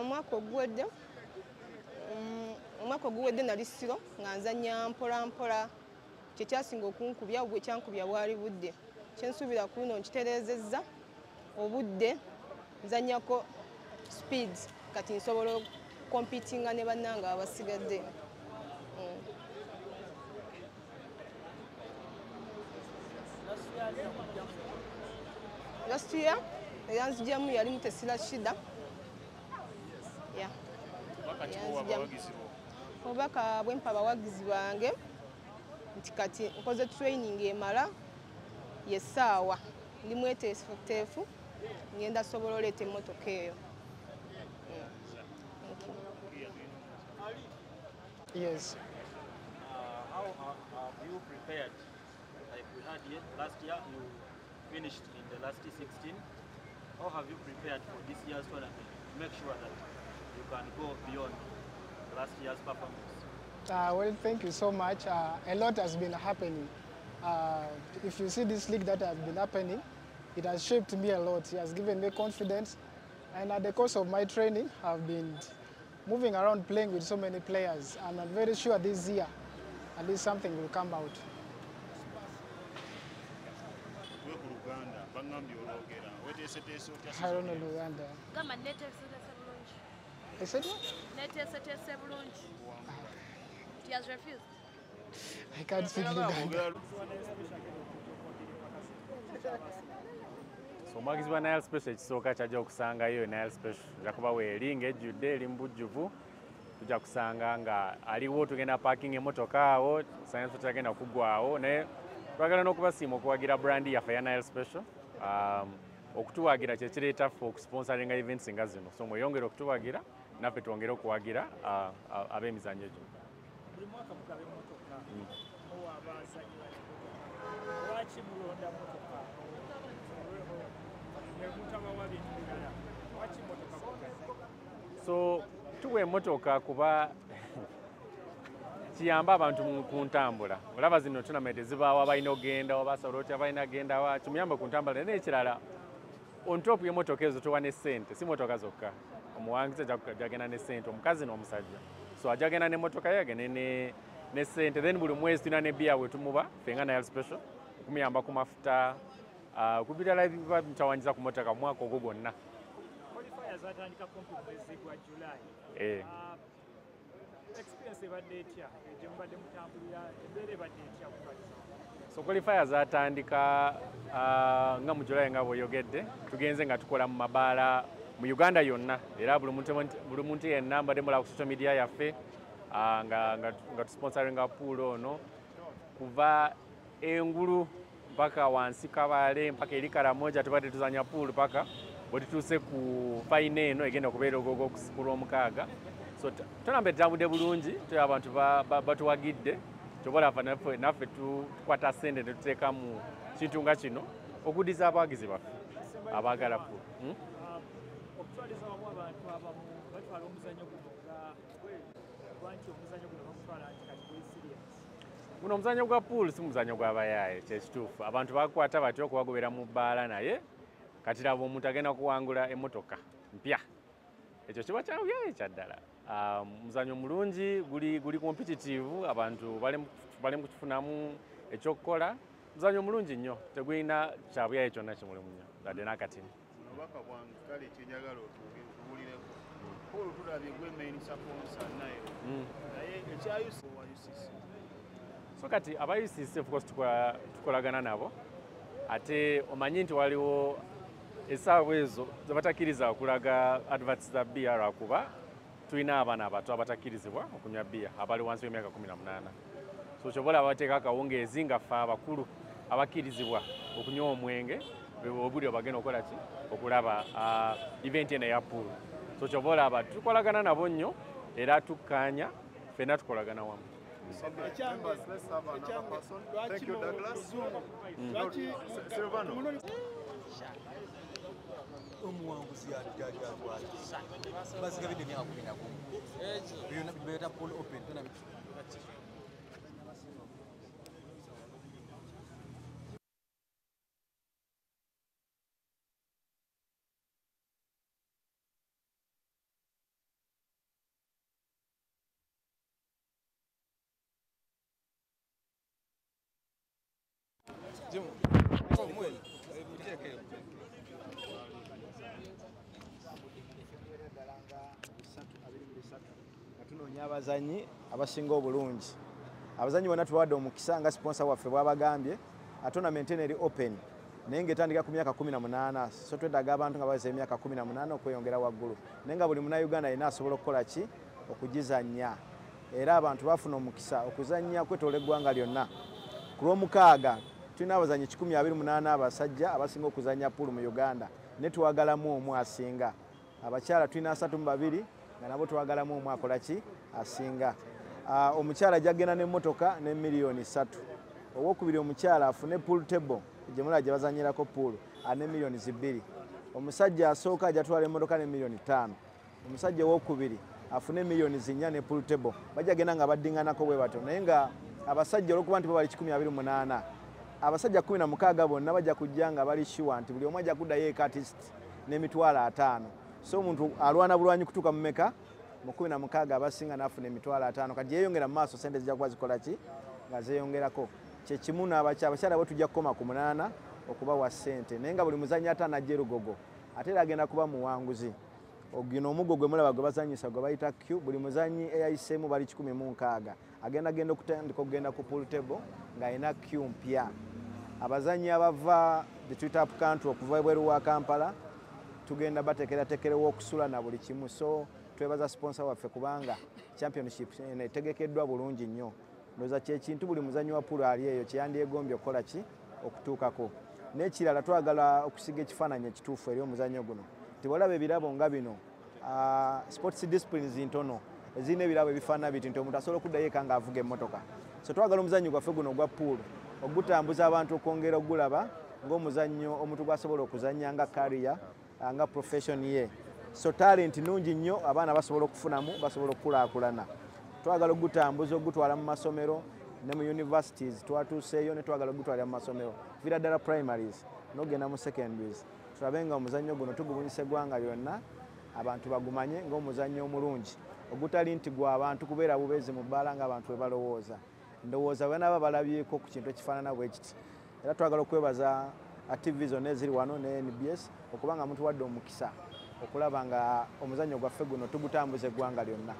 Omwaka oguwedde nali Ssiro nga nzannya mpola mpola kyekyasinga okunkubya obwe kyankubya bwali budde kyensuubira ku luno nkitereezezza obudde nzannyako speeds kati nsobola okompitinga ne bannange abasigadde. Last year eyanzigyamu yali Mutesira Shida. Obubaka bwe mpa abawagizi bange nti kati nkoze training emala yessaawa ndi mweteefuteefu ngenda sobola oleeta emmotoka eyo. Yes. How have you prepared? Like we had here last year, you finished in the last 16. How have you prepared for this year's tournament to make sure that you can go beyond last year's performance? Well, thank you so much. A lot has been happening. If you see this league that has been happening, it has shaped me a lot. It has given me confidence. And at the course of my training, I've been moving around playing with so many players. And I'm very sure this year, at least something will come out. I don't know Uganda. I said what? He has refused. I can't speak Luganda. So omwagizi wa Nile Special ekisooka kyajja okusangayo Nile Special ajja kuba weeringa ejjudde eri mubujjuvu tujja kusanga nga aliwo tugenda parking emmotoka awo science tutagenda kuggwawo naye twagala n'okubasiima okuwagira brandi yaffe ya Nile Special okutuwagira kyekireeta ffe okusponsoringa events nga zino so mweyongere okutuwagira naffe twongere okuwagira ab'emizannyo gino. Buli mwaka mugaba emmotoka owa abazannyi b'emmotoka lwaki mulonda mmotoka mutabawa bintu birala lwaki mmotoka mugazi? So tuwa emmotoka kuba kiyamba abantu ku ntambula olaba zino tournament zibaawo abalina ogenda oba asaloti abalina agenda wa kimuyamba ku ntambula n'ekirala on top y'emmotoka ezo tuwa ne ssente si mmotoka zokka omuwangizi ajagenda ne ssente omukazi n'omusajja so ajagenda n'emmotoka ye agende ne ssente then buli mwezi tulina ne bbiya bwe tumuba ffe nga Nile Special okumuyamba ku mafuta ku birala ebiba bitawanyiza ku mmotoka mu mwaka ogwo gwonna. Qualifiers atandika kumpi mwezi gwa July. Experience ebadde etya gye mubadde mutambulira embeera ebadde etya kukaliza? So qualifiers atandika nga mu July nga bw'oyogedde tugenze nga tukola mu mabaala mu Uganda yonna era buli muntu yenna mbadde mulaba ku social media yaffe nga tusponsoringa pool ono kuva engulu mpaka wansi Kabale mpaka eri Karamoja tubadde tuzanya pool paka bwe tutuuse ku fine eno egenda okubeera ku Lwomukaaga. So tonambe tambudde bulungi tuya abantu batuwagidde kyobola naffe tukwata ssente ne tuteeka mu kintu nga kino okuddiza abawagizi baffe abaagala pool. Okutwaliza wamu abantu abamu batwala omuzannyo guno nga lwaki omuzannyo guno bakutwala nti kati guli serious? Guno omuzannyo gwa pool si muzannyo gw'abayaaye kyekituufu abantu bakwata batyo okubagobera mu bbaala naye kati laba omuntu agenda kuwangula emmotoka mpya ekyo kiba kyabuyaaye kyaddala. Muzannyo mulungi guli competitive abantu bali mu kukifunamu ekyokukola muzannyo mulungi nnyo tegulina kyabuyaaye kyonna kimulimu nnyo ladde n'akatini. Obubaka bwange kale kyenjagala otubulireko Paul tulabye gwe main sponsor naye naye ekya UCC so kati aba UCC of course tukolagana nabo ate omanyi nti waliwo essaawa ezo zebatakkirizibwa okulaga adverts za bbiya lwakuba tulina abaana abato abatakkirizibwa okunywa bbiya abali wansi w'emyaka 18 so kyobola abateeka akawungeezi nga ffe abakulu abakkirizibwa okunywa omwenge obuli bagenda okukola ki okulaba event eno eya pool so kyobola aba tukolagana nabo nnyo era tukkaanya ffenna tukolagana wamu. Thank you, Douglas. Silvano. Omuwanguzi atwala basiga bidde myaka 11 byonna bibeera pool open Tunoonya abazanyi abasinga obulungi. Abazanyi bonna tubawadde omukisa nga sponsor waffe bw'abagambye. Tournament eno eri open naye ng'etandika ku myaka 18 so tweddaga abantu nga baweza emyaka 18 okweyongera waggulu naye nga buli munnayuganda alina asobola okukola ki okugizannya era abantu bafuna omukisa okuzannya kwetoola eggwanga lyonna ku lw'omukaaga tulina abazanyi 128 abasajja abasinga okuzannya pool mu Uganda ne tuwagalamu omu asinga abakyala tulina 32 nga nabo tuwagalamu omu akola ki asinga omukyala jagenda n'emmotoka ne miliyoni 3 owokubiri omukyala afune pool table gye mulala gye bazanyirako pool ane miliyoni 2 omusajja asooka ajatwala emmotoka ne miliyoni 5 omusajja owokubiri afune miliyoni 4 ne pool table bajja genda nga baddinganako bwe bato naye nga abasajja olwokuba nti bo bali 128 abasajja 16 bonna bajja kujja nga bali sure nti buli omu ajja kuddayo ekatist n'emitwalo 5 so omuntu alwana bulwanyi kutuuka mu meka mu 16 abasinga n'afuna emitwalo 5 kati yeeyongera mu maaso sente zijja kuba zikola ki nga zeeyongerako kyekimu n'abakyala bo tujja kukoma ku 8 okubawa ssente naye nga buli muzanyi atanajja erugogo ate era agenda kuba muwanguzi ogino omuggo gwe mulaba gwe bazanyisa gwe bayita Q buli muzanyi eyayiseemu bali 16 agenda okutandika okugenda ku pool table ng'alina Q mpya abazanyi abava the Twitter up country okuva ebweru wa Kampala tugenda bateekerateekerewo okusula na buli kimu so twebaza sponsor waffe kubanga championship etegekeddwa bulungi nnyo ndoza kyekintu buli muzanyi wa pool ali eyo kyeyandyegombye okukola ki okutuukako n'ekirala twagala okusiga ekifaananyi ekituufu eri omuzannyo guno tibolaba ebirabo nga bino sports disciplines ntono ezirina ebirabo ebifaanana biti nti omuntu asobola okuddayo eka ng'avuga emmotoka so twagala omuzannyo gwaffe guno ogwa pool ogutambuza abantu okwongera ogulaba ng'omuzannyo omuntu gwasobola okuzannya nga career nga profession ye so talent nungi nnyo abaana basobola okufunamu basobola okukulaakulana twagala ogutambuza ogutwala mu masomero ne mu universities twatuuseeyo ne twagala ogutwala mu masomero vira ddala primaries n'ogenda mu secondaries tulabe nga omuzannyo guno tugubunyisa eggwanga lyonna abantu bagumanye ng'omuzannyo omulungi ogutali nti gwa abantu kubeera bubeezi mu bbaala ng'abantu bwe balowooza ndowooza banaaba balabyeko ku kintu ekifaanana bwe kiti era twagala okwebaza TV zonna eziri wano ne NBS okuba nga mutuwadde omukisa okulaba nga omuzannyo gwaffe guno tugutambuza eggwanga lyonna.